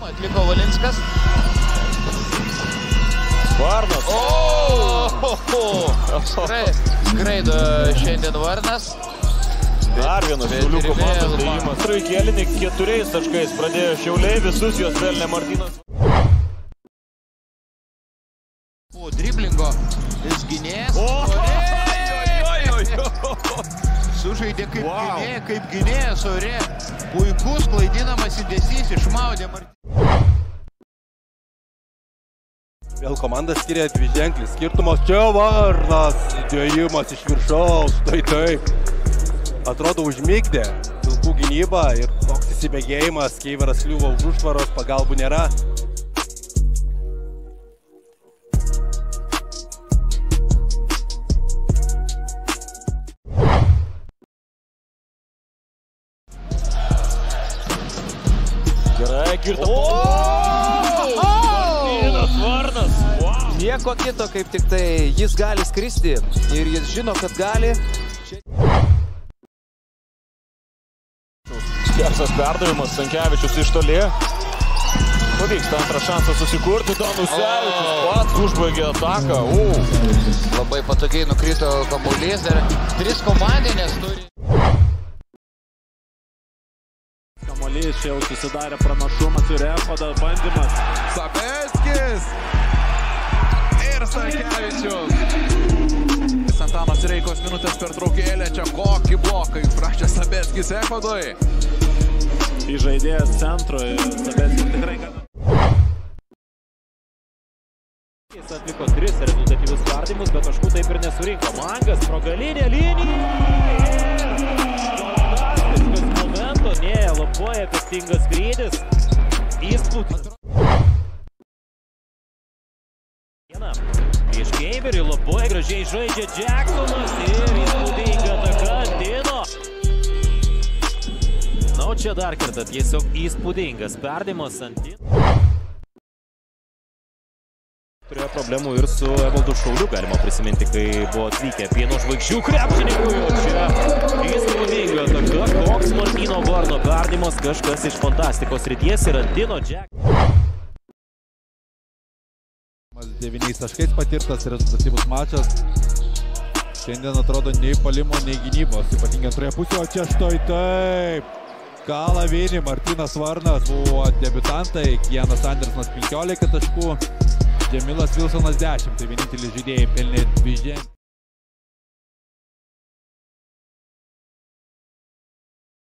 Atliko Valinskas. Varnas. Skraido šiandien Varnas. Dar vienas Šiaulių komandos dėjimas. Antrąjį kėlinį 4 taškais pradėjo Šiauliai, visus juos pelnė Martynas. Po driblingo jis gynėjas. Sužaidė kaip gynėjas ore. Puikus klaidinamas judesys, išmaudė Martynas. Vėl komanda skiria dviženklis skirtumas. Čia Varnas, dėjimas iš viršaus. Tai taip. Atrodo užmigdė Vilkų gynybą ir toks įsibėgėjimas. Keiveras kliuvo už užtvaros, pagalbų nėra. Gerai, Girta. Varnas. Nieko kito, kaip tik tai jis gali skristi ir jis žino, kad gali. Skersas perdavimas, Stankevičius iš toli. Pavyksta antrą šansą susikurti, Danusevičius pats užbaigė ataką. Labai patogiai nukrito kamuolys ir 3 komandinės turi. Kamuolys čia jau susidarė pranašumas ir Echodas bandymas. Sabeskis ir Stankevičius. Antanas Reikos minutės pertraukėlė, čia kokį bloką įprašė Sabeskis Echodui. Įžaidėjas centro ir Sabeskis tikrai gana. Jis atliko 3 rezultatyvius vardymus, bet taškų taip ir nesurinko. Mangas pro galinę liniją ir fantastiškas momento. Nėja Loboja, efektingas skrydis. Įspūdis. Prieš Keiverį Loboja gražiai žaidžia Jacksonas ir įspūdinga ataka Dino. Na, o čia dar kartą tiesiog įspūdingas perdavimas ant Dino. Turėjo problemų ir su Evaldu Šauliu, galima prisiminti, kai buvo atvykę Pieno žvaigždžių krepšininkų. Čia įspūdinga ataka, koks Martyno Varno perdavimas, kažkas iš fantastikos srities ir ant Dino Jack. 9 taškais patirtas rezultatyvus mačas. Šiandien atrodo nei palimo, nei gynybos. Ypatingai antroje pusėje, o čia štai taip. Kala vieni, Martynas Varnas buvo debiutantai, Kianas Andersonas 15 taškų, Džemilas Vilsonas 10. Tai vieninteliai žaidėjai pelnė 2 ženklį.